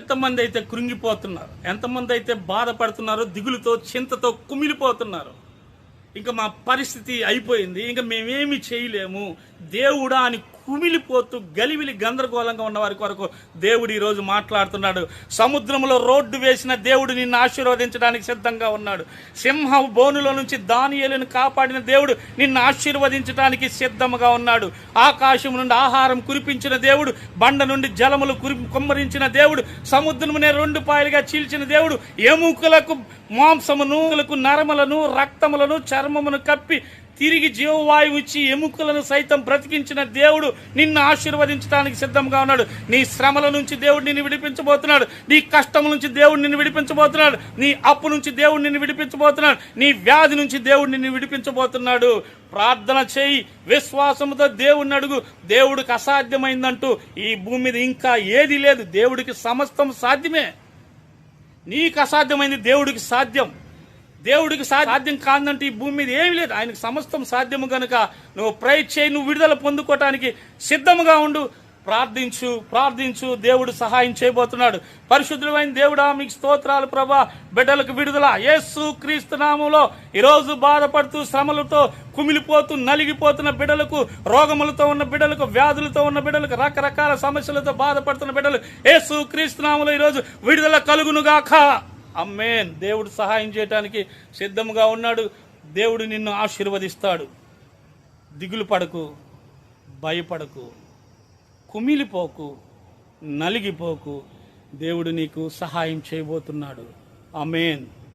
ఎంతమంది అయితే కృంగిపోతున్నారు, ఎంతమంది అయితే బాధపడుతున్నారో, దిగులుతో చింతతో కుమిలిపోతున్నారు. ఇంకా మా పరిస్థితి అయిపోయింది, ఇంకా మేమేమి చేయలేము దేవుడా అని కుమిలిపోతూ గలివిలి గందరగోళంగా ఉన్న వారి కొరకు దేవుడు ఈరోజు మాట్లాడుతున్నాడు. సముద్రంలో రోడ్డు వేసిన దేవుడు నిన్ను ఆశీర్వదించడానికి సిద్ధంగా ఉన్నాడు. సింహ బోనులో నుంచి దానియేలును కాపాడిన దేవుడు నిన్ను ఆశీర్వదించడానికి సిద్ధంగా ఉన్నాడు. ఆకాశం నుండి ఆహారం కురిపించిన దేవుడు, బండ నుండి జలములు కుమ్మరించిన దేవుడు, సముద్రమునే 2 పాయలుగా చీల్చిన దేవుడు, ఎముకలకు మాంసమును, నరములను, రక్తములను, చర్మమును కప్పి తిరిగి జీవవాయువు ఇచ్చి ఎముకలను సైతం బ్రతికించిన దేవుడు నిన్ను ఆశీర్వదించడానికి సిద్ధంగా ఉన్నాడు. నీ శ్రమల నుంచి దేవుడు నిన్ను విడిపించబోతున్నాడు. నీ కష్టం నుంచి దేవుడు నిన్ను విడిపించబోతున్నాడు. నీ అప్పు నుంచి దేవుడు నిన్ను విడిపించబోతున్నాడు. నీ వ్యాధి నుంచి దేవుడు నిన్ను విడిపించబోతున్నాడు. ప్రార్థన చేయి, విశ్వాసముతో దేవుడిని అడుగు. దేవుడికి అసాధ్యమైందంటూ ఈ భూమి మీద ఇంకా ఏది లేదు. దేవుడికి సమస్తం సాధ్యమే. నీకు అసాధ్యమైంది దేవుడికి సాధ్యం. దేవుడికి సాధ్యం కాదంటే ఈ భూమి మీద ఏమీ లేదు. ఆయనకు సమస్తం సాధ్యము కనుక నువ్వు ప్రేయర్ చేయి, నువ్వు విడుదల పొందుకోవటానికి సిద్ధముగా ఉండు. ప్రార్థించు. దేవుడు సహాయం చేయబోతున్నాడు. పరిశుద్ధుడైన దేవుడా, మీకు స్తోత్రాలు ప్రభా. బిడ్డలకు విడుదల యేసు క్రీస్తు నామములో ఈరోజు బాధపడుతూ, శ్రమలతో కుమిలిపోతూ, నలిగిపోతున్న బిడ్డలకు, రోగములతో ఉన్న బిడ్డలకు, వ్యాధులతో ఉన్న బిడ్డలకు, రకరకాల సమస్యలతో బాధపడుతున్న బిడ్డలు యేసు క్రీస్తు నామములో ఈరోజు విడుదల కలుగునుగాక. ఆమేన్. దేవుడు సహాయం చేయడానికి సిద్ధంగా ఉన్నాడు. దేవుడు నిన్ను ఆశీర్వదిస్తాడు. దిగులు పడకు, భయపడకు, కుమిలిపోకు, నలిగిపోకు. దేవుడు నీకు సహాయం చేయబోతున్నాడు. ఆమేన్.